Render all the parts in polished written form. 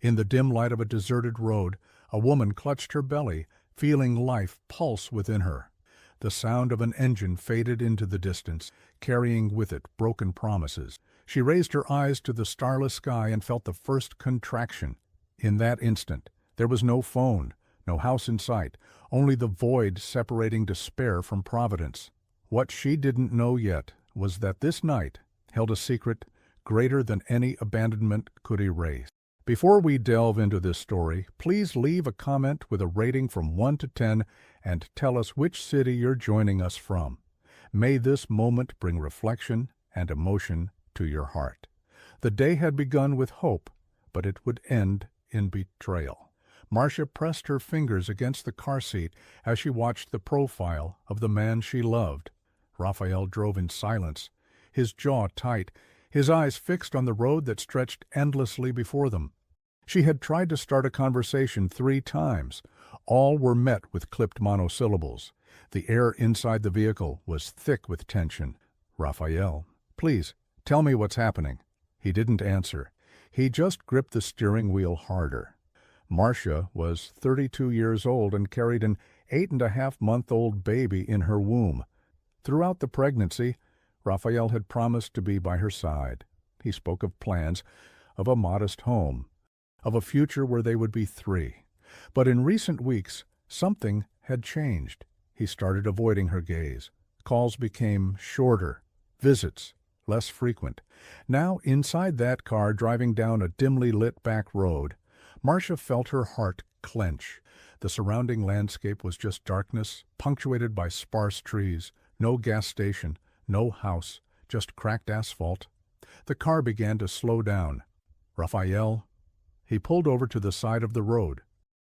In the dim light of a deserted road, a woman clutched her belly, feeling life pulse within her. The sound of an engine faded into the distance, carrying with it broken promises. She raised her eyes to the starless sky and felt the first contraction. In that instant, there was no phone, no house in sight, only the void separating despair from providence. What she didn't know yet was that this night held a secret greater than any abandonment could erase. Before we delve into this story, please leave a comment with a rating from 1 to 10 and tell us which city you're joining us from. May this moment bring reflection and emotion to your heart. The day had begun with hope, but it would end in betrayal. Marcia pressed her fingers against the car seat as she watched the profile of the man she loved. Raphael drove in silence, his jaw tight, his eyes fixed on the road that stretched endlessly before them. She had tried to start a conversation 3 times. All were met with clipped monosyllables. The air inside the vehicle was thick with tension. "Raphael, please, tell me what's happening." He didn't answer. He just gripped the steering wheel harder. Marcia was 32 years old and carried an 8.5-month-old baby in her womb. Throughout the pregnancy, Raphael had promised to be by her side. He spoke of plans, of a modest home, of a future where they would be 3. But in recent weeks, something had changed. He started avoiding her gaze. Calls became shorter, visits less frequent. Now, inside that car, driving down a dimly lit back road, Marcia felt her heart clench. The surrounding landscape was just darkness, punctuated by sparse trees, no gas station, no house, just cracked asphalt. The car began to slow down. "Raphael." He pulled over to the side of the road,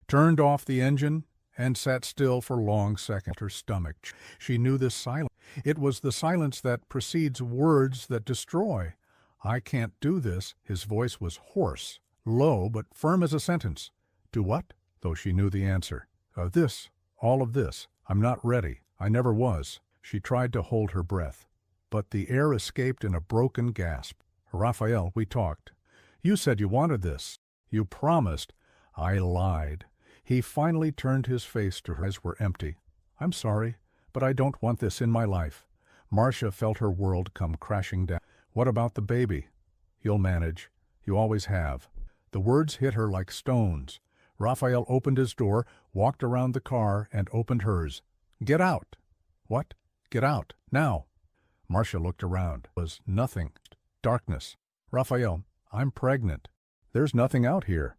turned off the engine, and sat still for long seconds. Her stomach. She knew this silence. It was the silence that precedes words that destroy. "I can't do this." His voice was hoarse, low, but firm as a sentence. "Do what?" Though she knew the answer. This. All of this. I'm not ready. I never was." She tried to hold her breath, but the air escaped in a broken gasp. "Raphael, we talked. You said you wanted this. You promised." "I lied." He finally turned his face to her. His eyes were empty. "I'm sorry, but I don't want this in my life." Marcia felt her world come crashing down. "What about the baby?" "You'll manage. You always have." The words hit her like stones. Raphael opened his door, walked around the car, and opened hers. "Get out." "What?" "Get out. Now." Marcia looked around. It was nothing. Darkness. "Raphael, I'm pregnant." "There's nothing out here."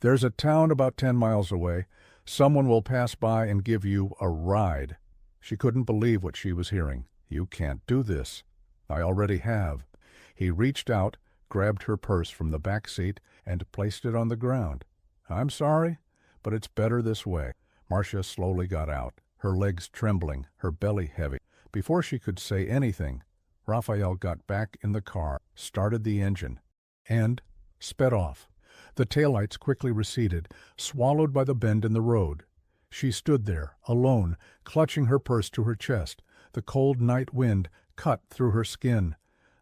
"There's a town about 10 miles away. Someone will pass by and give you a ride." She couldn't believe what she was hearing. "You can't do this." "I already have." He reached out, grabbed her purse from the back seat, and placed it on the ground. "I'm sorry, but it's better this way." Marcia slowly got out, her legs trembling, her belly heavy. Before she could say anything, Raphael got back in the car, started the engine, and sped off. The taillights quickly receded, swallowed by the bend in the road. She stood there, alone, clutching her purse to her chest. The cold night wind cut through her skin.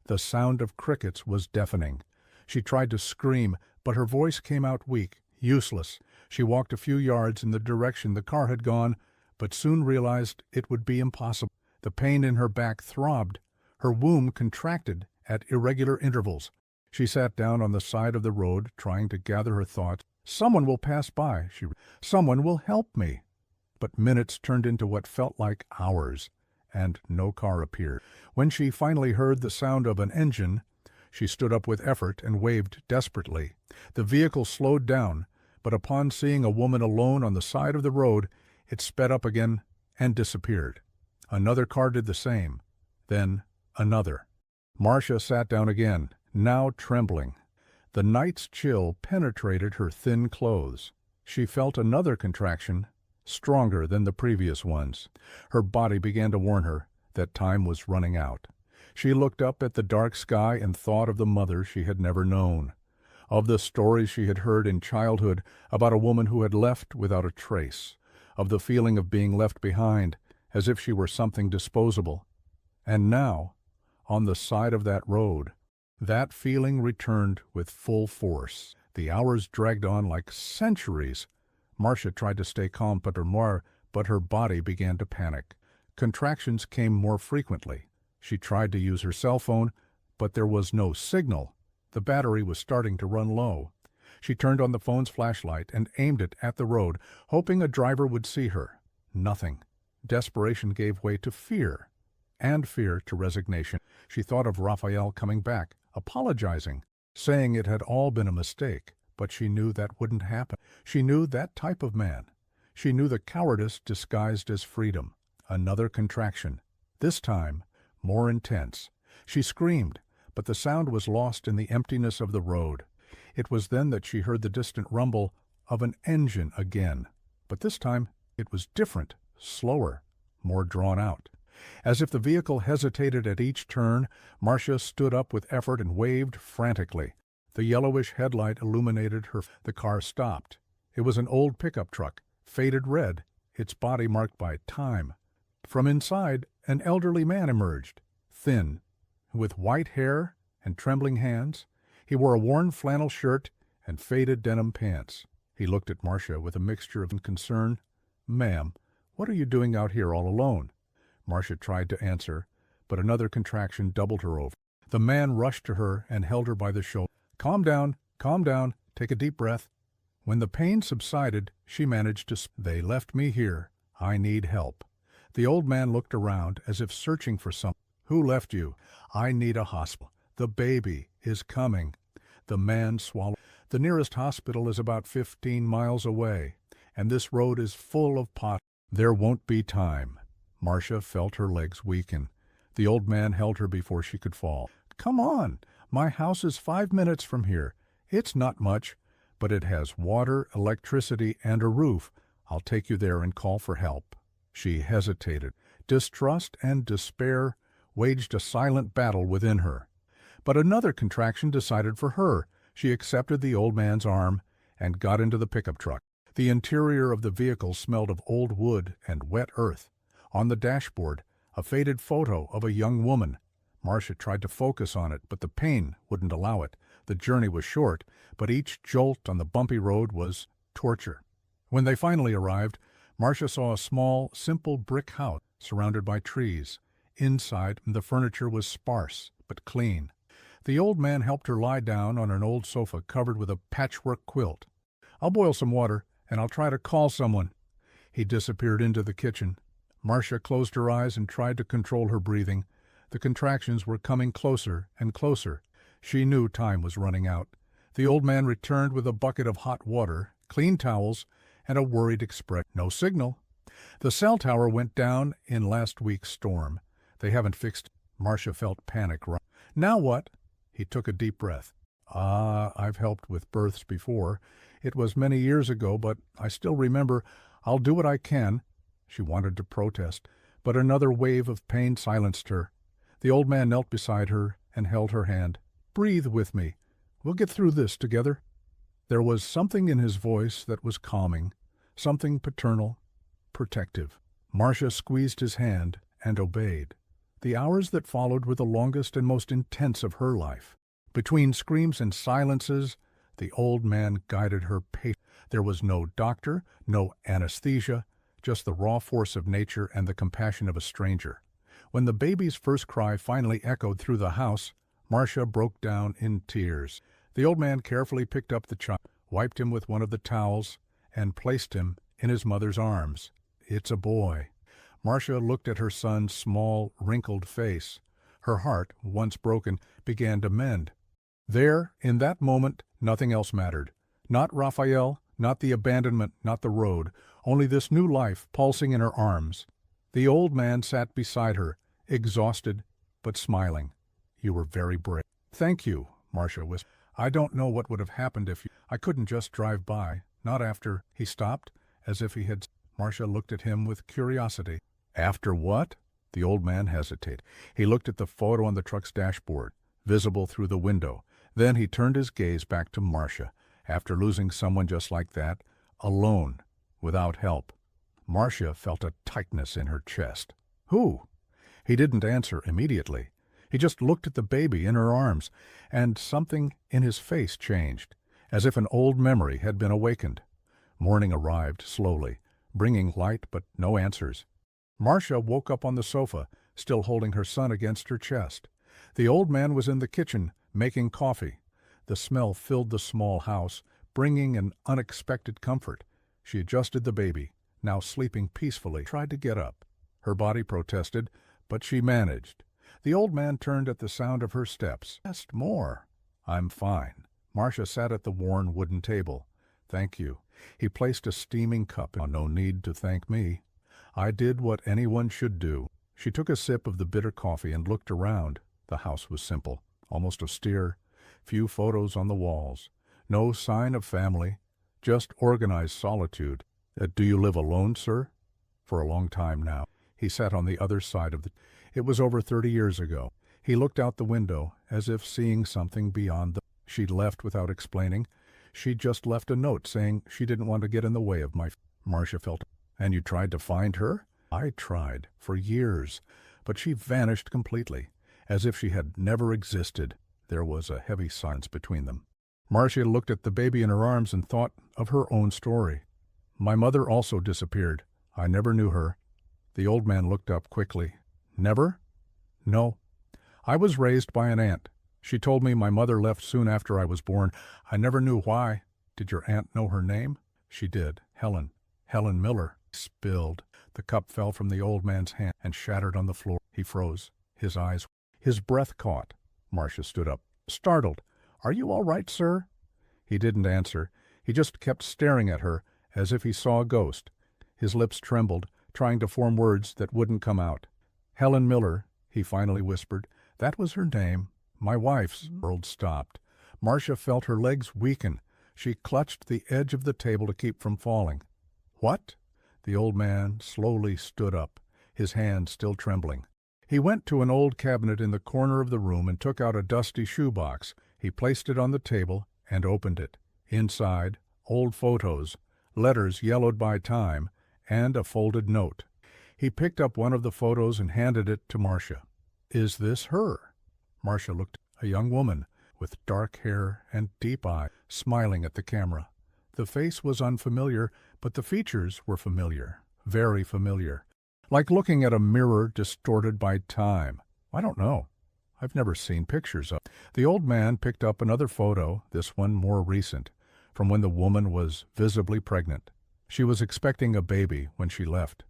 The sound of crickets was deafening. She tried to scream, but her voice came out weak, useless. She walked a few yards in the direction the car had gone, but soon realized it would be impossible. The pain in her back throbbed. Her womb contracted at irregular intervals. She sat down on the side of the road, trying to gather her thoughts. "Someone will pass by. Someone will help me." But minutes turned into what felt like hours, and no car appeared. When she finally heard the sound of an engine, she stood up with effort and waved desperately. The vehicle slowed down, but upon seeing a woman alone on the side of the road, it sped up again and disappeared. Another car did the same. Then another. Marcia sat down again, now trembling. The night's chill penetrated her thin clothes. She felt another contraction, stronger than the previous ones. Her body began to warn her that time was running out. She looked up at the dark sky and thought of the mother she had never known, of the stories she had heard in childhood about a woman who had left without a trace, of the feeling of being left behind, as if she were something disposable. And now, on the side of that road, that feeling returned with full force. The hours dragged on like centuries. Marcia tried to stay calm, but her body began to panic. Contractions came more frequently. She tried to use her cell phone, but there was no signal. The battery was starting to run low. She turned on the phone's flashlight and aimed it at the road, hoping a driver would see her. Nothing. Desperation gave way to fear, and fear to resignation. She thought of Raphael coming back, apologizing, saying it had all been a mistake, but she knew that wouldn't happen. She knew that type of man. She knew the cowardice disguised as freedom. Another contraction. This time, more intense. She screamed, but the sound was lost in the emptiness of the road. It was then that she heard the distant rumble of an engine again. But this time, it was different, slower, more drawn out. As if the vehicle hesitated at each turn, Marcia stood up with effort and waved frantically. The yellowish headlight illuminated her. The car stopped. It was an old pickup truck, faded red, its body marked by time. From inside, an elderly man emerged, thin, with white hair and trembling hands. He wore a worn flannel shirt and faded denim pants. He looked at Marcia with a mixture of concern. "Ma'am, what are you doing out here all alone?" Marcia tried to answer, but another contraction doubled her over. The man rushed to her and held her by the shoulder. Calm down, take a deep breath." When the pain subsided, she managed to speak. "They left me here. I need help." The old man looked around as if searching for something. "Who left you?" "I need a hospital. The baby is coming." The man swallowed. "The nearest hospital is about 15 miles away, and this road is full of pot. There won't be time." Marcia felt her legs weaken. The old man held her before she could fall. "Come on. My house is 5 minutes from here. It's not much, but it has water, electricity, and a roof. I'll take you there and call for help." She hesitated. Distrust and despair waged a silent battle within her. But another contraction decided for her. She accepted the old man's arm and got into the pickup truck. The interior of the vehicle smelled of old wood and wet earth. On the dashboard, a faded photo of a young woman. Marcia tried to focus on it, but the pain wouldn't allow it. The journey was short, but each jolt on the bumpy road was torture. When they finally arrived, Marcia saw a small, simple brick house surrounded by trees. Inside, the furniture was sparse but clean. The old man helped her lie down on an old sofa covered with a patchwork quilt. "I'll boil some water, and I'll try to call someone." He disappeared into the kitchen. Marcia closed her eyes and tried to control her breathing. The contractions were coming closer and closer. She knew time was running out. The old man returned with a bucket of hot water, clean towels, and a worried expression. No signal. The cell tower went down in last week's storm. They haven't fixed. Marcia felt panic. Now what? He took a deep breath. I've helped with births before. It was many years ago, but I still remember. I'll do what I can." She wanted to protest, but another wave of pain silenced her. The old man knelt beside her and held her hand. "Breathe with me. We'll get through this together." There was something in his voice that was calming, something paternal, protective. Marcia squeezed his hand and obeyed. The hours that followed were the longest and most intense of her life. Between screams and silences, the old man guided her patiently. There was no doctor, no anesthesia, just the raw force of nature and the compassion of a stranger. When the baby's first cry finally echoed through the house, Marcia broke down in tears. The old man carefully picked up the child, wiped him with one of the towels, and placed him in his mother's arms. "It's a boy." Marcia looked at her son's small, wrinkled face. Her heart, once broken, began to mend. There, in that moment, nothing else mattered. Not Raphael, not the abandonment, not the road, only this new life pulsing in her arms. The old man sat beside her, exhausted but smiling. "You were very brave." "Thank you," Marcia whispered. "I don't know what would have happened if you... I couldn't just drive by, not after..." He stopped, as if he had... Marcia looked at him with curiosity. "After what?" The old man hesitated. He looked at the photo on the truck's dashboard, visible through the window. Then he turned his gaze back to Marcia. After losing someone just like that, alone, without help, Marcia felt a tightness in her chest. "Who?" He didn't answer immediately. He just looked at the baby in her arms, and something in his face changed. as if an old memory had been awakened. Morning arrived slowly, bringing light but no answers. Marcia woke up on the sofa, still holding her son against her chest. The old man was in the kitchen, making coffee. The smell filled the small house, bringing an unexpected comfort. She adjusted the baby, now sleeping peacefully, tried to get up. Her body protested, but she managed. The old man turned at the sound of her steps. Asked more. "I'm fine." Marcia sat at the worn wooden table. "Thank you." He placed a steaming cup. "No need to thank me. I did what anyone should do." She took a sip of the bitter coffee and looked around. The house was simple, almost austere. Few photos on the walls. No sign of family. Just organized solitude. "Do you live alone, sir?" "For a long time now." He sat on the other side of the... It was over 30 years ago. He looked out the window, as if seeing something beyond the... She'd left without explaining. She'd just left a note saying she didn't want to get in the way of my... Marcia felt... "And you tried to find her?" "I tried, for years, but she vanished completely, as if she had never existed." There was a heavy silence between them. Marcia looked at the baby in her arms and thought of her own story. "My mother also disappeared. I never knew her." The old man looked up quickly. "Never?" "No. I was raised by an aunt. She told me my mother left soon after I was born. I never knew why." "Did your aunt know her name?" "She did. Helen. Helen Miller." Spilled. The cup fell from the old man's hand and shattered on the floor. He froze. His eyes... His breath caught. Marcia stood up, startled. "Are you all right, sir?" He didn't answer. He just kept staring at her, as if he saw a ghost. His lips trembled, trying to form words that wouldn't come out. "Helen Miller," he finally whispered. "That was her name. My wife's..." World stopped. Marcia felt her legs weaken. She clutched the edge of the table to keep from falling. "What?" The old man slowly stood up, his hand still trembling. He went to an old cabinet in the corner of the room and took out a dusty shoebox. He placed it on the table and opened it. Inside, old photos, letters yellowed by time, and a folded note. He picked up one of the photos and handed it to Marcia. "Is this her?" Marcia looked. A young woman, with dark hair and deep eyes, smiling at the camera. The face was unfamiliar, but the features were familiar, very familiar. Like looking at a mirror distorted by time. "I don't know. I've never seen pictures of..." The old man picked up another photo, this one more recent, from when the woman was visibly pregnant. "She was expecting a baby when she left.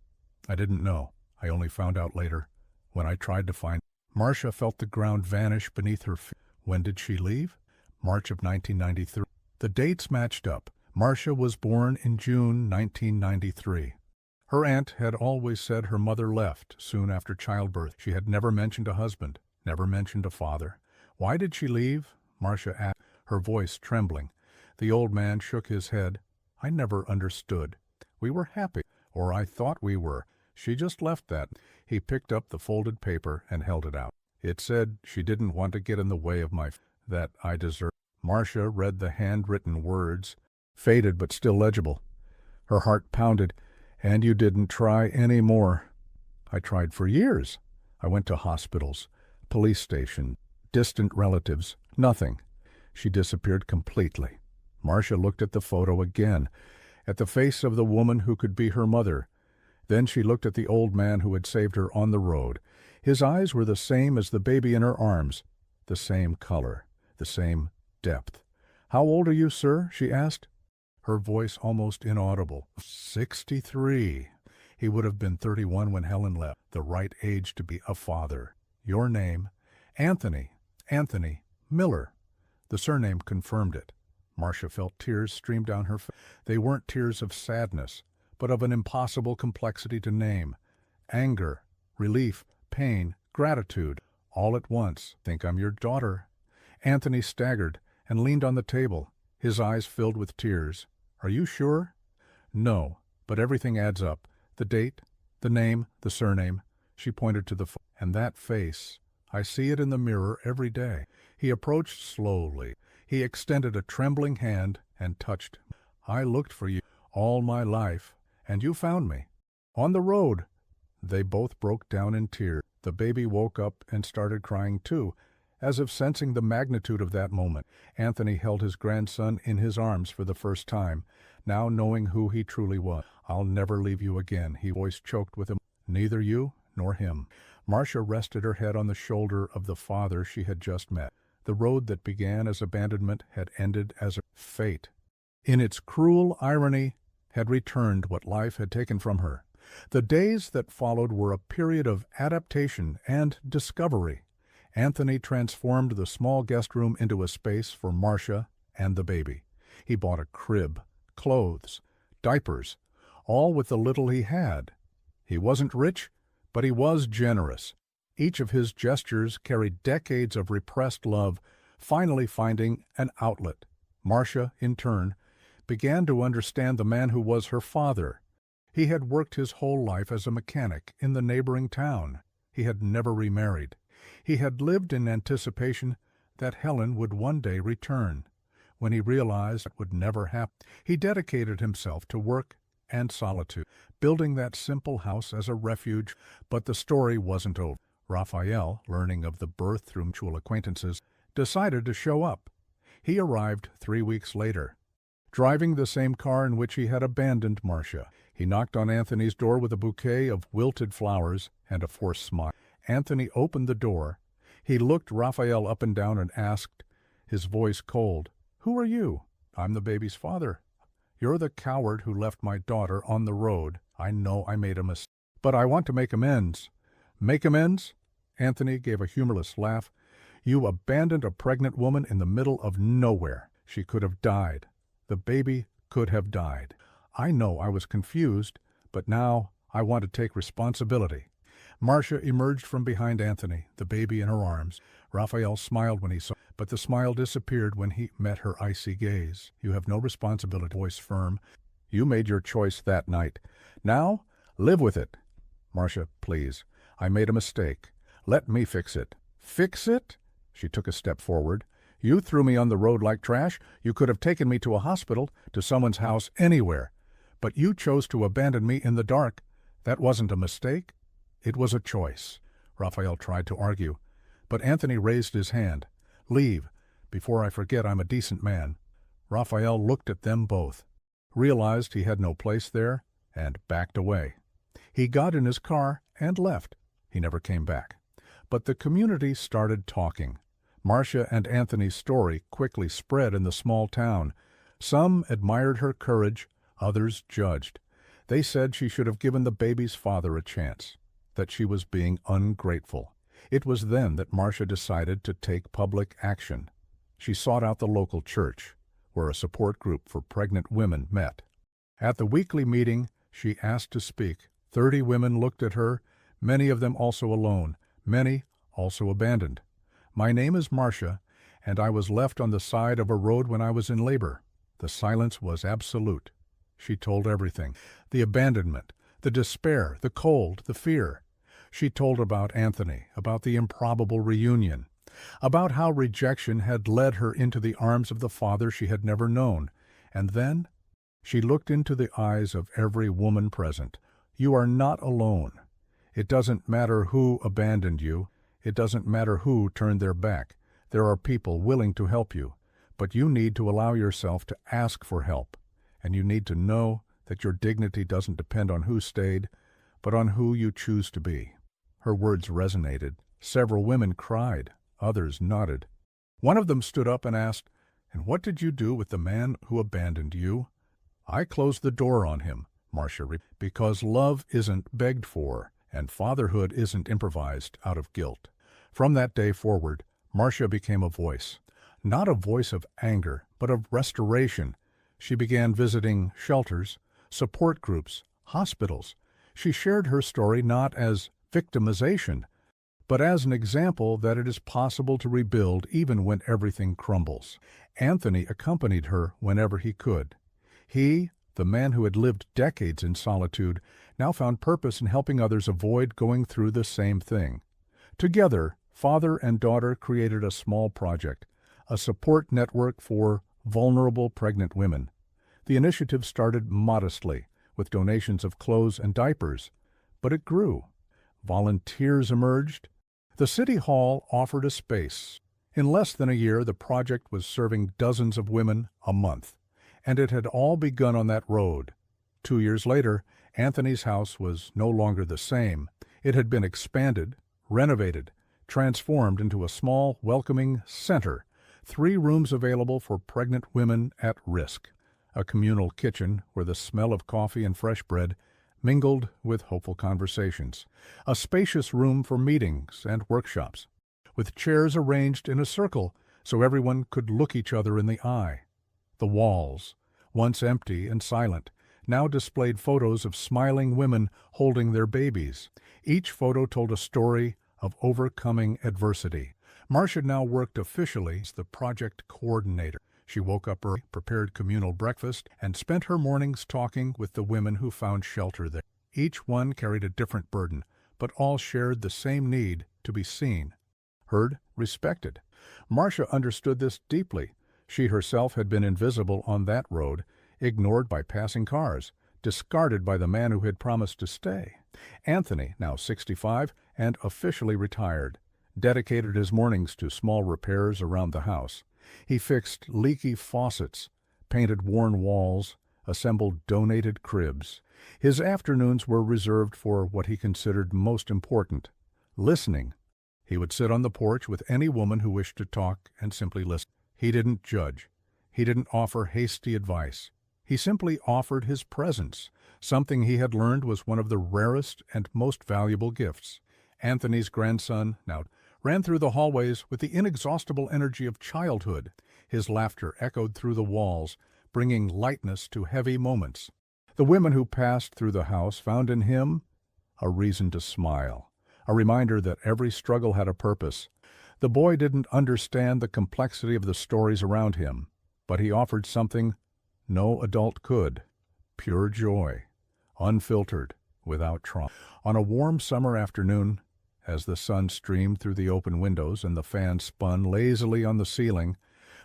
I didn't know. I only found out later, when I tried to find..." Marcia felt the ground vanish beneath her feet. When did she leave? March of 1993. The dates matched up. Marcia was born in June 1993. Her aunt had always said her mother left soon after childbirth. She had never mentioned a husband, never mentioned a father. Why did she leave? Marcia asked, her voice trembling. The old man shook his head. "I never understood. We were happy, or I thought we were. She just left that." He picked up the folded paper and held it out. "It said she didn't want to get in the way of that I deserve." Marcia read the handwritten words, faded but still legible. Her heart pounded. "And you didn't try any more." "I tried for years. I went to hospitals, police station, distant relatives. Nothing." She disappeared completely. Marcia looked at the photo again, at the face of the woman who could be her mother. Then she looked at the old man who had saved her on the road. His eyes were the same as the baby in her arms, the same color, the same depth. "How old are you, sir?" she asked, her voice almost inaudible. 63. He would have been 31 when Helen left, the right age to be a father. "Your name?" "Anthony. Anthony Miller." The surname confirmed it. Marcia felt tears stream down her face. They weren't tears of sadness, but of an impossible complexity to name. Anger, relief, pain, gratitude, all at once. "Think I'm your daughter." Anthony staggered and leaned on the table, his eyes filled with tears. "Are you sure?" "No, but everything adds up. The date, the name, the surname." She pointed to the phone. "And that face. I see it in the mirror every day." He approached slowly. He extended a trembling hand and touched. "I looked for you all my life, and you found me. On the road." They both broke down in tears. The baby woke up and started crying too, As if sensing the magnitude of that moment, Anthony held his grandson in his arms for the first time, now knowing who he truly was. "I'll never leave you again," his voice choked with him. "Neither you nor him." Marcia rested her head on the shoulder of the father she had just met. The road that began as abandonment had ended as a fate. In its cruel irony, had returned what life had taken from her. The days that followed were a period of adaptation and discovery. Anthony transformed the small guest room into a space for Marcia and the baby. He bought a crib, clothes, diapers, all with the little he had. He wasn't rich, but he was generous. Each of his gestures carried decades of repressed love, finally finding an outlet. Marcia, in turn, began to understand the man who was her father. He had worked his whole life as a mechanic in the neighboring town. He had never remarried. He had lived in anticipation that Helen would one day return. When he realized it would never happen, he dedicated himself to work and solitude, building that simple house as a refuge. But the story wasn't over. Raphael, learning of the birth through mutual acquaintances, decided to show up. He arrived 3 weeks later, driving the same car in which he had abandoned Marcia. He knocked on Anthony's door with a bouquet of wilted flowers and a forced smile. Anthony opened the door. He looked Raphael up and down and asked, his voice cold, "Who are you?" "I'm the baby's father." "You're the coward who left my daughter on the road. I know I made a mistake, but I want to make amends." "Make amends?" Anthony gave a humorless laugh. "You abandoned a pregnant woman in the middle of nowhere. She could have died. The baby could have died. I know I was confused, but now I want to take responsibility." Marcia emerged from behind Anthony, the baby in her arms. Raphael smiled when he saw, but the smile disappeared when he met her icy gaze. "You have no responsibility," voice firm. "You made your choice that night. Now, live with it." "Marcia, please. I made a mistake. Let me fix it." "Fix it?" She took a step forward. "You threw me on the road like trash. You could have taken me to a hospital, to someone's house, anywhere. But you chose to abandon me in the dark. That wasn't a mistake. It was a choice." Raphael tried to argue, but Anthony raised his hand. "Leave, before I forget I'm a decent man." Raphael looked at them both, realized he had no place there, and backed away. He got in his car and left. He never came back. But the community started talking. Marcia and Anthony's story quickly spread in the small town. Some admired her courage, others judged. They said she should have given the baby's father a chance, that she was being ungrateful. It was then that Marcia decided to take public action. She sought out the local church, where a support group for pregnant women met. At the weekly meeting, she asked to speak. 30 women looked at her, many of them also alone, many also abandoned. "My name is Marcia, and I was left on the side of a road when I was in labor." The silence was absolute. She told everything. The abandonment, the despair, the cold, the fear. She told about Anthony, about the improbable reunion, about how rejection had led her into the arms of the father she had never known. And then she looked into the eyes of every woman present. "You are not alone. It doesn't matter who abandoned you. It doesn't matter who turned their back. There are people willing to help you, but you need to allow yourself to ask for help, and you need to know that your dignity doesn't depend on who stayed, but on who you choose to be." Her words resonated. Several women cried. Others nodded. One of them stood up and asked, "And what did you do with the man who abandoned you?" "I closed the door on him," Marcia replied, "because love isn't begged for, and fatherhood isn't improvised out of guilt." From that day forward, Marcia became a voice. Not a voice of anger, but of restoration. She began visiting shelters, support groups, hospitals. She shared her story not as victimization, but as an example that it is possible to rebuild even when everything crumbles. Anthony accompanied her whenever he could. He, the man who had lived decades in solitude, now found purpose in helping others avoid going through the same thing. Together, father and daughter created a small project, a support network for vulnerable pregnant women. The initiative started modestly, with donations of clothes and diapers, but it grew. Volunteers emerged. The city hall offered a space. In less than a year, the project was serving dozens of women a month, and it had all begun on that road. 2 years later, Anthony's house was no longer the same. It had been expanded, renovated, transformed into a small, welcoming center, 3 rooms available for pregnant women at risk, a communal kitchen where the smell of coffee and fresh bread mingled with hopeful conversations, a spacious room for meetings and workshops, with chairs arranged in a circle so everyone could look each other in the eye. The walls, once empty and silent, now displayed photos of smiling women holding their babies. Each photo told a story of overcoming adversity. Marcia now worked officially as the project coordinator. She woke up early, prepared communal breakfast, and spent her mornings talking with the women who found shelter there. Each one carried a different burden, but all shared the same need to be seen, heard, respected. Marcia understood this deeply. She herself had been invisible on that road, ignored by passing cars, discarded by the man who had promised to stay. Anthony, now 65 and officially retired, dedicated his mornings to small repairs around the house. He fixed leaky faucets, painted worn walls, assembled donated cribs. His afternoons were reserved for what he considered most important, listening. He would sit on the porch with any woman who wished to talk and simply listen. He didn't judge. He didn't offer hasty advice. He simply offered his presence, something he had learned was one of the rarest and most valuable gifts. Anthony's grandson now ran through the hallways with the inexhaustible energy of childhood. His laughter echoed through the walls, bringing lightness to heavy moments. The women who passed through the house found in him a reason to smile, a reminder that every struggle had a purpose. The boy didn't understand the complexity of the stories around him, but he offered something no adult could: pure joy, unfiltered, without trauma. On a warm summer afternoon, as the sun streamed through the open windows and the fan spun lazily on the ceiling,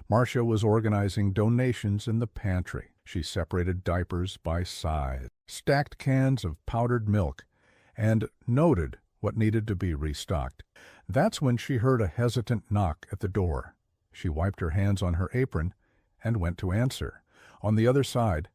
Marcia was organizing donations in the pantry. She separated diapers by size, stacked cans of powdered milk, and noted what needed to be restocked. That's when she heard a hesitant knock at the door. She wiped her hands on her apron and went to answer. On the other side,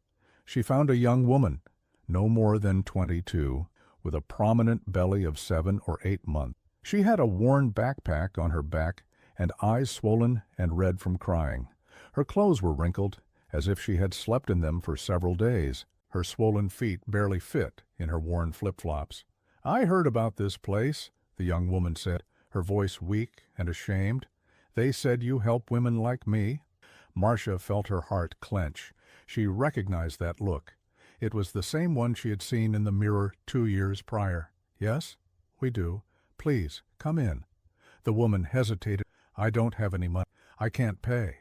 she found a young woman, no more than 22, with a prominent belly of 7 or 8 months. She had a worn backpack on her back and eyes swollen and red from crying. Her clothes were wrinkled, as if she had slept in them for several days. Her swollen feet barely fit in her worn flip-flops. "I heard about this place," the young woman said, her voice weak and ashamed. "They said you help women like me." Marcia felt her heart clench. She recognized that look. It was the same one she had seen in the mirror 2 years prior. "Yes, we do. Please, come in." The woman hesitated. "I don't have any money. I can't pay."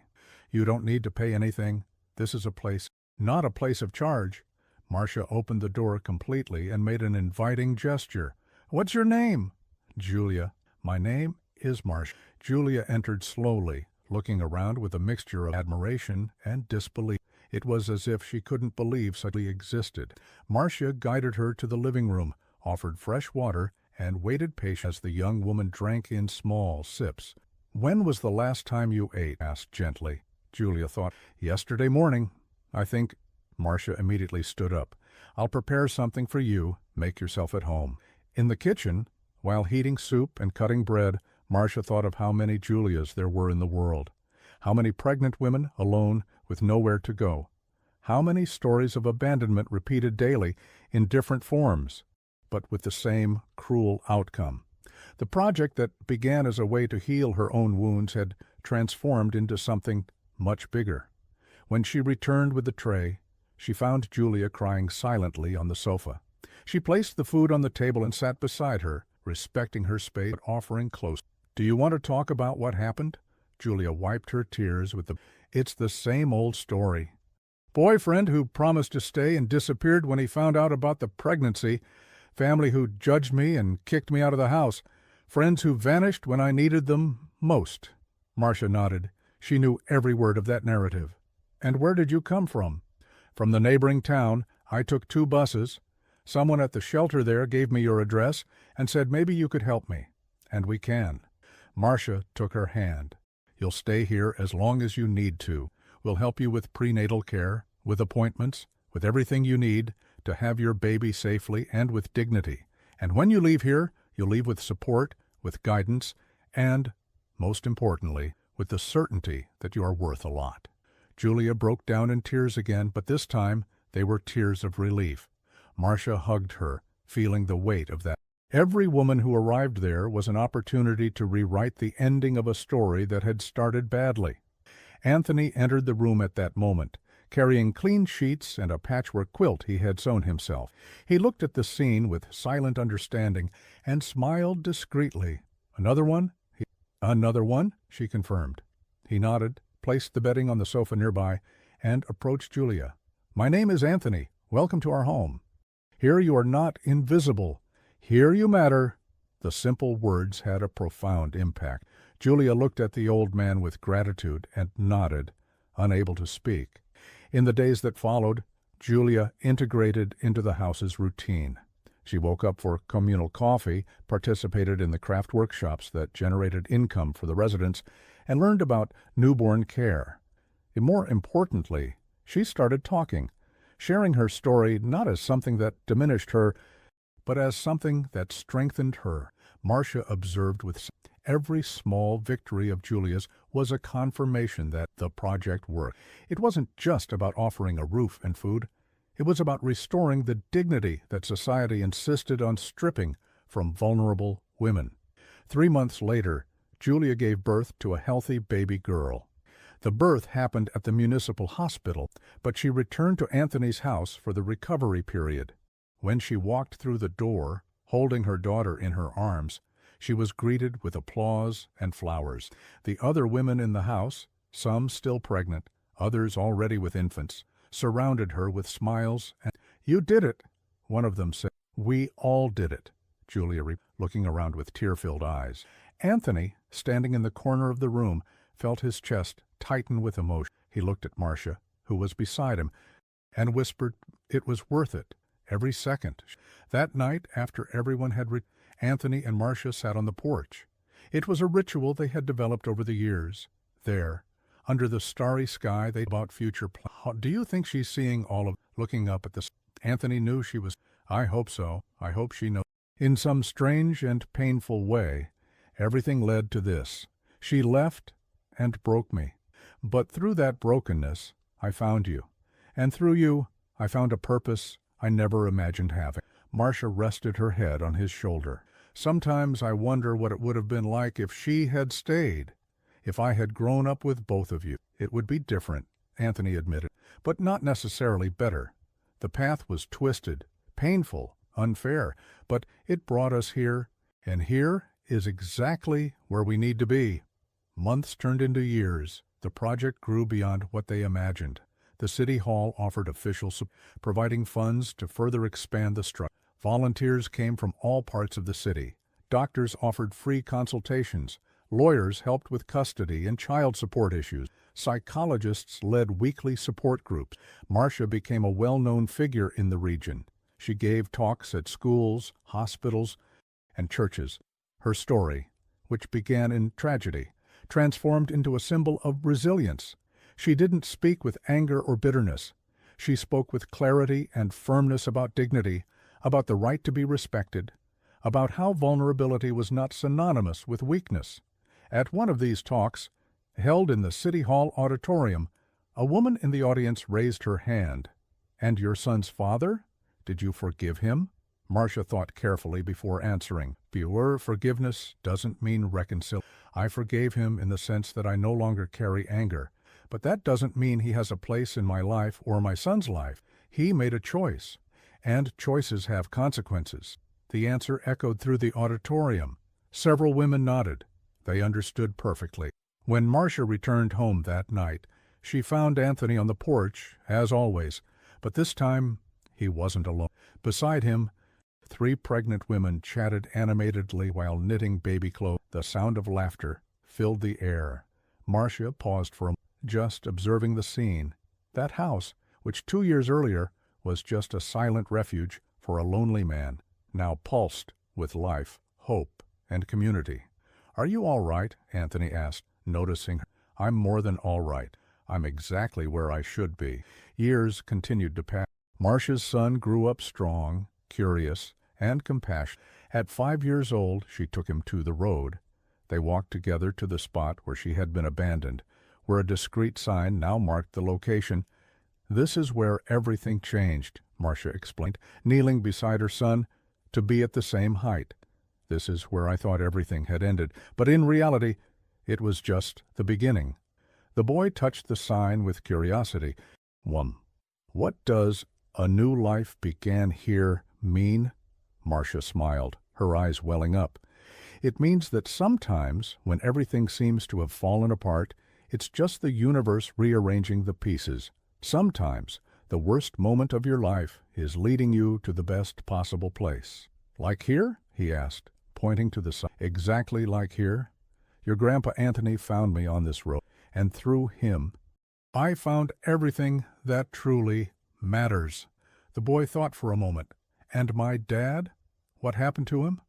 "You don't need to pay anything. This is a place, not a place of charge." Marcia opened the door completely and made an inviting gesture. "What's your name?" "Julia." "My name is Marcia." Julia entered slowly, looking around with a mixture of admiration and disbelief. It was as if she couldn't believe such existed. Marcia guided her to the living room, offered fresh water, and waited patiently as the young woman drank in small sips. "When was the last time you ate?" asked gently. Julia thought, "Yesterday morning, I think." Marcia immediately stood up. "I'll prepare something for you. Make yourself at home." In the kitchen, while heating soup and cutting bread, Marcia thought of how many Julias there were in the world. How many pregnant women, alone, with nowhere to go. How many stories of abandonment repeated daily in different forms, but with the same cruel outcome. The project that began as a way to heal her own wounds had transformed into something much bigger. When she returned with the tray, she found Julia crying silently on the sofa. She placed the food on the table and sat beside her, respecting her space but offering close. "Do you want to talk about what happened?" Julia wiped her tears with the... "It's the same old story. Boyfriend who promised to stay and disappeared when he found out about the pregnancy. Family who judged me and kicked me out of the house. Friends who vanished when I needed them most." Marcia nodded. She knew every word of that narrative. "And where did you come from?" "From the neighboring town. I took 2 buses. Someone at the shelter there gave me your address and said maybe you could help me. And we can." Marcia took her hand. You'll stay here as long as you need to. We'll help you with prenatal care, with appointments, with everything you need to have your baby safely and with dignity. And when you leave here, you'll leave with support, with guidance, and, most importantly, with the certainty that you are worth a lot." Julia broke down in tears again, but this time they were tears of relief. Marcia hugged her, feeling the weight of that. Every woman who arrived there was an opportunity to rewrite the ending of a story that had started badly. Anthony entered the room at that moment, carrying clean sheets and a patchwork quilt he had sewn himself. He looked at the scene with silent understanding and smiled discreetly. "Another one?" "Another one," she confirmed. He nodded, placed the bedding on the sofa nearby, and approached Julia. "My name is Anthony. Welcome to our home. Here you are not invisible. Here you matter." The simple words had a profound impact. Julia looked at the old man with gratitude and nodded, unable to speak. In the days that followed, Julia integrated into the house's routine. She woke up for communal coffee, participated in the craft workshops that generated income for the residents, and learned about newborn care. And more importantly, she started talking, sharing her story not as something that diminished her, but as something that strengthened her. Marcia observed with every small victory of Julia's was a confirmation that the project worked. It wasn't just about offering a roof and food. It was about restoring the dignity that society insisted on stripping from vulnerable women. 3 months later, Julia gave birth to a healthy baby girl. The birth happened at the municipal hospital, but she returned to Anthony's house for the recovery period. When she walked through the door, holding her daughter in her arms, she was greeted with applause and flowers. The other women in the house, some still pregnant, others already with infants, surrounded her with smiles. And "You did it," one of them said. "We all did it," Julia looking around with tear-filled eyes. Anthony, standing in the corner of the room, felt his chest tighten with emotion. He looked at Marcia, who was beside him, and whispered, "It was worth it, every second." That night, after everyone had Anthony and Marcia sat on the porch. It was a ritual they had developed over the years. There, under the starry sky, they about future plans. "Do you think she's seeing all of?" Looking up at the Anthony knew she was. "I hope so. I hope she knows." In some strange and painful way, everything led to this. She left and broke me. But through that brokenness, I found you. And through you, I found a purpose I never imagined having. Marcia rested her head on his shoulder. "Sometimes I wonder what it would have been like if she had stayed. If I had grown up with both of you. It would be different," Anthony admitted, "but not necessarily better. The path was twisted, painful, unfair, but it brought us here, and here is exactly where we need to be." Months turned into years. The project grew beyond what they imagined. The City Hall offered official support, providing funds to further expand the structure. Volunteers came from all parts of the city. Doctors offered free consultations. Lawyers helped with custody and child support issues. Psychologists led weekly support groups. Marcia became a well-known figure in the region. She gave talks at schools, hospitals, and churches. Her story, which began in tragedy, transformed into a symbol of resilience. She didn't speak with anger or bitterness. She spoke with clarity and firmness about dignity, about the right to be respected, about how vulnerability was not synonymous with weakness. At one of these talks, held in the City Hall auditorium, a woman in the audience raised her hand. "And your son's father? Did you forgive him?" Marcia thought carefully before answering. "Pure forgiveness doesn't mean reconciliation. I forgave him in the sense that I no longer carry anger. But that doesn't mean he has a place in my life or my son's life. He made a choice, and choices have consequences." The answer echoed through the auditorium. Several women nodded. They understood perfectly. When Marcia returned home that night, she found Anthony on the porch, as always, but this time he wasn't alone. Beside him, 3 pregnant women chatted animatedly while knitting baby clothes. The sound of laughter filled the air. Marcia paused for a moment, just observing the scene. That house, which 2 years earlier was just a silent refuge for a lonely man, now pulsed with life, hope, and community. "Are you all right?" Anthony asked. noticing her. I'm more than all right. I'm exactly where I should be. Years continued to pass. Marcia's son grew up strong, curious, and compassionate. At 5 years old, she took him to the road. They walked together to the spot where she had been abandoned, where a discreet sign now marked the location. This is where everything changed, Marcia explained, kneeling beside her son, to be at the same height. This is where I thought everything had ended, but in reality, it was just the beginning. The boy touched the sign with curiosity. What does "a new life began here" mean? Marcia smiled, her eyes welling up. It means that sometimes, when everything seems to have fallen apart, it's just the universe rearranging the pieces. Sometimes, the worst moment of your life is leading you to the best possible place. Like here? He asked, pointing to the sign. Exactly like here. Your Grandpa Anthony found me on this road, and through him, I found everything that truly matters. The boy thought for a moment. And my dad? What happened to him?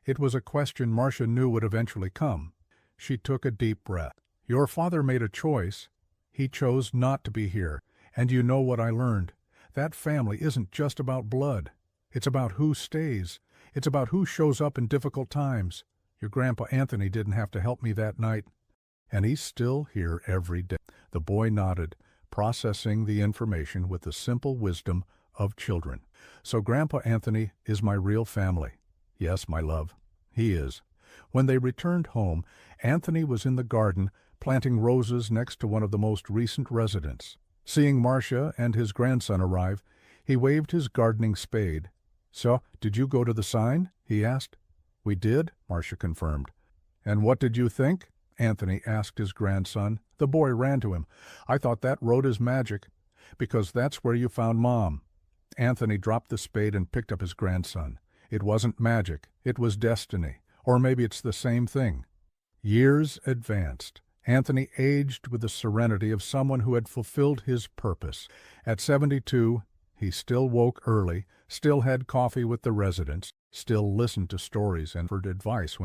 It was a question Marcia knew would eventually come. She took a deep breath. Your father made a choice. He chose not to be here. And you know what I learned. That family isn't just about blood. It's about who stays. It's about who shows up in difficult times. Your Grandpa Anthony didn't have to help me that night. And he's still here every day. The boy nodded, processing the information with the simple wisdom of children. So Grandpa Anthony is my real family. Yes, my love, he is. When they returned home, Anthony was in the garden planting roses next to one of the most recent residents. Seeing Marcia and his grandson arrive, he waved his gardening spade. So, did you go to the sign? He asked. We did, Marcia confirmed. And what did you think? Anthony asked his grandson. The boy ran to him. I thought that road is magic, because that's where you found Mom. Anthony dropped the spade and picked up his grandson. It wasn't magic, it was destiny. Or maybe it's the same thing. Years advanced. Anthony aged with the serenity of someone who had fulfilled his purpose. At 72, he still woke early, still had coffee with the residents, still listened to stories and offered advice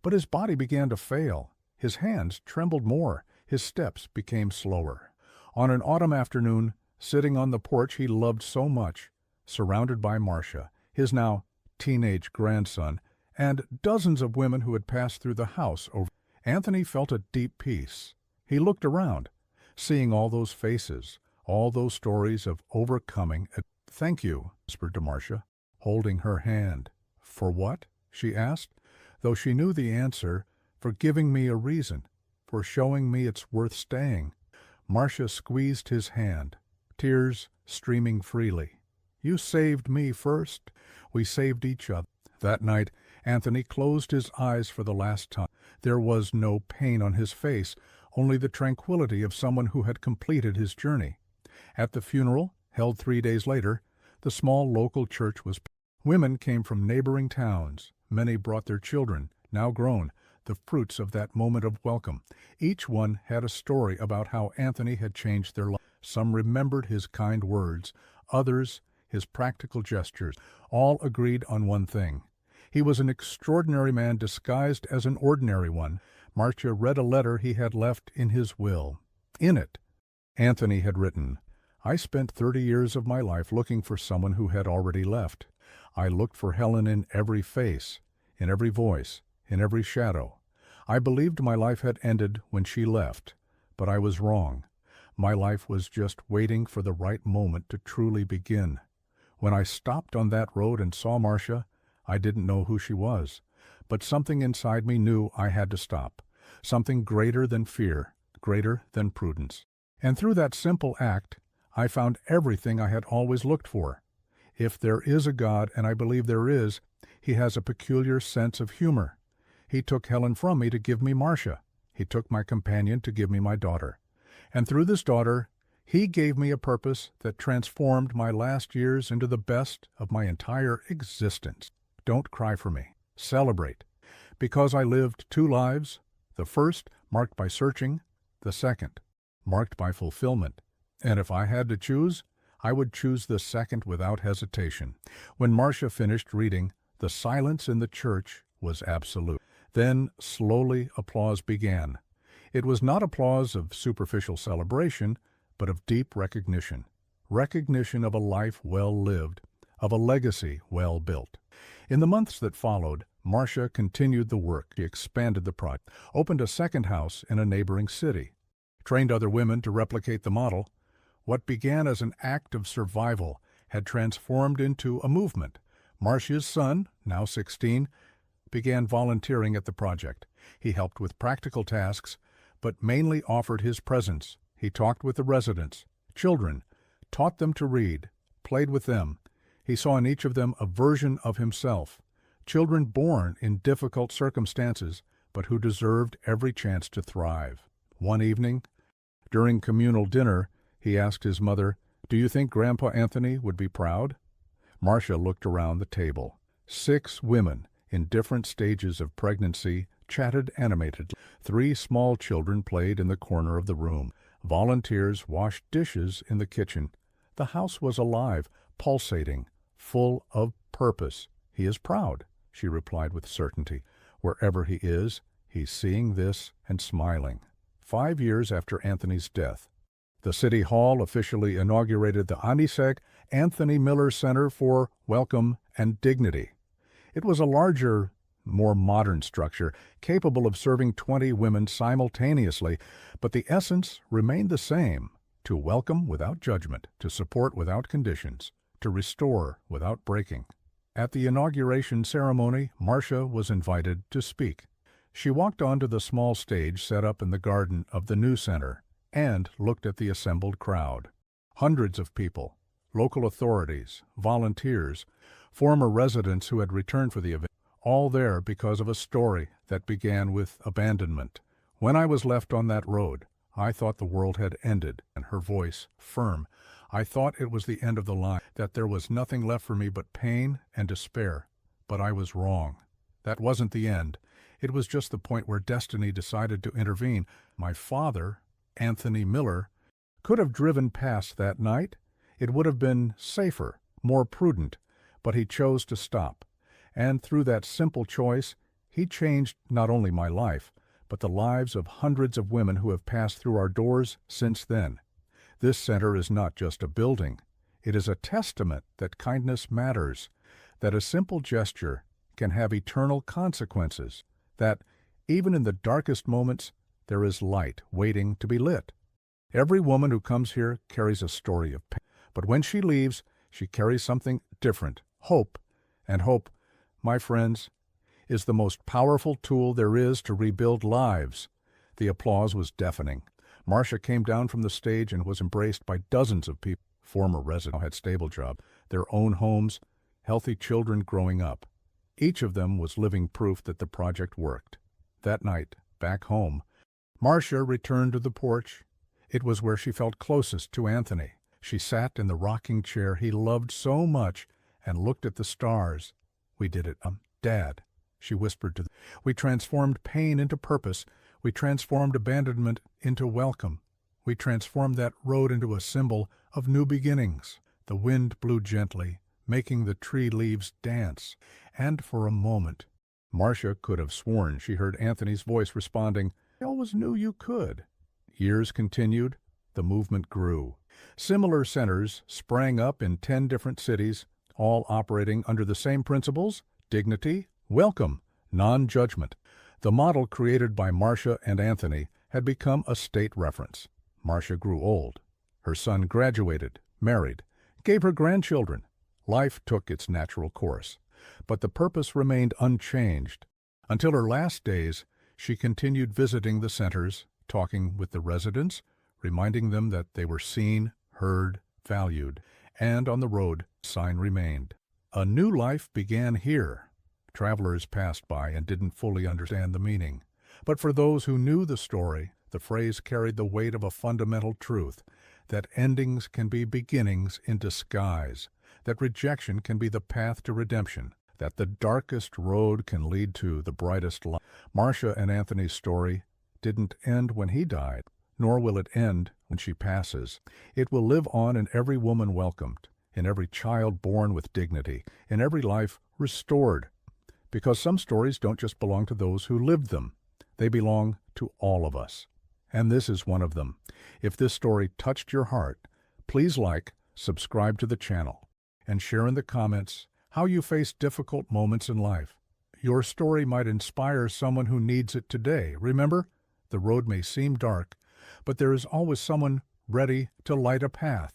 but his body began to fail. His hands trembled more, his steps became slower. On an autumn afternoon, sitting on the porch he loved so much, surrounded by Marcia, his now teenage grandson, and dozens of women who had passed through the house Anthony felt a deep peace. He looked around, seeing all those faces, all those stories of overcoming. Thank you, whispered to Marcia, holding her hand. For what? She asked, though she knew the answer. For giving me a reason, for showing me it's worth staying. Marcia squeezed his hand, tears streaming freely. You saved me first. We saved each other. That night, Anthony closed his eyes for the last time. There was no pain on his face, only the tranquility of someone who had completed his journey. At the funeral, held 3 days later, the small local church was. Women came from neighboring towns. Many brought their children, now grown, the fruits of that moment of welcome. Each one had a story about how Anthony had changed their life. Some remembered his kind words, others his practical gestures. All agreed on one thing. He was an extraordinary man disguised as an ordinary one. Marcia read a letter he had left in his will. In it, Anthony had written, I spent 30 years of my life looking for someone who had already left. I looked for Helen in every face, in every voice, in every shadow. I believed my life had ended when she left, but I was wrong. My life was just waiting for the right moment to truly begin. When I stopped on that road and saw Marcia, I didn't know who she was, but something inside me knew I had to stop, something greater than fear, greater than prudence. And through that simple act, I found everything I had always looked for. If there is a God, and I believe there is, he has a peculiar sense of humor. He took Helen from me to give me Marcia. He took my companion to give me my daughter. And through this daughter, he gave me a purpose that transformed my last years into the best of my entire existence. Don't cry for me. Celebrate. Because I lived 2 lives, the first marked by searching, the second marked by fulfillment. And if I had to choose, I would choose the second without hesitation. When Marcia finished reading, the silence in the church was absolute. Then, slowly, applause began. It was not applause of superficial celebration, but of deep recognition. Recognition of a life well lived, of a legacy well built. In the months that followed, Marcia continued the work. She expanded the project, opened a second house in a neighboring city, trained other women to replicate the model. What began as an act of survival had transformed into a movement. Marcia's son, now 16, began volunteering at the project. He helped with practical tasks, but mainly offered his presence. He talked with the residents, children, taught them to read, played with them. He saw in each of them a version of himself, children born in difficult circumstances, but who deserved every chance to thrive. One evening, during communal dinner, he asked his mother, "Do you think Grandpa Anthony would be proud?" Marcia looked around the table. 6 women in different stages of pregnancy chatted animatedly. 3 small children played in the corner of the room. Volunteers washed dishes in the kitchen. The house was alive, pulsating, full of purpose. "He is proud," she replied with certainty. "Wherever he is, he's seeing this and smiling." 5 years after Anthony's death, the City Hall officially inaugurated the Anisek Anthony Miller Center for Welcome and Dignity. It was a larger, more modern structure, capable of serving 20 women simultaneously, but the essence remained the same: to welcome without judgment, to support without conditions, to restore without breaking. At the inauguration ceremony, Marcia was invited to speak. She walked onto the small stage set up in the garden of the new center and looked at the assembled crowd. Hundreds of people, local authorities, volunteers, former residents who had returned for the event, all there because of a story that began with abandonment. "When I was left on that road, I thought the world had ended," and her voice firm. "I thought it was the end of the line, that there was nothing left for me but pain and despair. But I was wrong. That wasn't the end. It was just the point where destiny decided to intervene. My father, Anthony Miller, could have driven past that night. It would have been safer, more prudent, but he chose to stop. And through that simple choice, he changed not only my life, but the lives of hundreds of women who have passed through our doors since then. This center is not just a building. It is a testament that kindness matters, that a simple gesture can have eternal consequences, that even in the darkest moments, there is light waiting to be lit. Every woman who comes here carries a story of pain, but when she leaves, she carries something different, hope. And hope, my friends, is the most powerful tool there is to rebuild lives." The applause was deafening. Marcia came down from the stage and was embraced by dozens of people. Former residents had stable jobs, their own homes, healthy children growing up. Each of them was living proof that the project worked. That night, back home, Marcia returned to the porch. It was where she felt closest to Anthony. She sat in the rocking chair he loved so much and looked at the stars. "We did it, Dad," she whispered to them. "We transformed pain into purpose. We transformed abandonment into welcome. We transformed that road into a symbol of new beginnings." The wind blew gently, making the tree leaves dance. And for a moment, Marcia could have sworn she heard Anthony's voice responding, "I always knew you could." Years continued. The movement grew. Similar centers sprang up in 10 different cities, all operating under the same principles: dignity, welcome, non-judgment. The model created by Marcia and Anthony had become a state reference. Marcia grew old. Her son graduated, married, gave her grandchildren. Life took its natural course. But the purpose remained unchanged. Until her last days, she continued visiting the centers, talking with the residents, reminding them that they were seen, heard, valued, and on the road, sign remained. A new life began here. Travelers passed by and didn't fully understand the meaning. But for those who knew the story, the phrase carried the weight of a fundamental truth, that endings can be beginnings in disguise, that rejection can be the path to redemption, that the darkest road can lead to the brightest light. Marcia and Anthony's story didn't end when he died, nor will it end when she passes. It will live on in every woman welcomed, in every child born with dignity, in every life restored. Because some stories don't just belong to those who lived them. They belong to all of us. And this is one of them. If this story touched your heart, please like, subscribe to the channel, and share in the comments how you face difficult moments in life. Your story might inspire someone who needs it today. Remember, the road may seem dark, but there is always someone ready to light a path.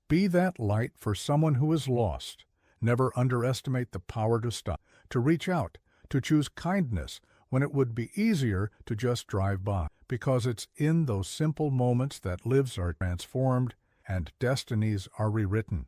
Be that light for someone who is lost. Never underestimate the power to stop, to reach out, to choose kindness when it would be easier to just drive by, because it's in those simple moments that lives are transformed and destinies are rewritten.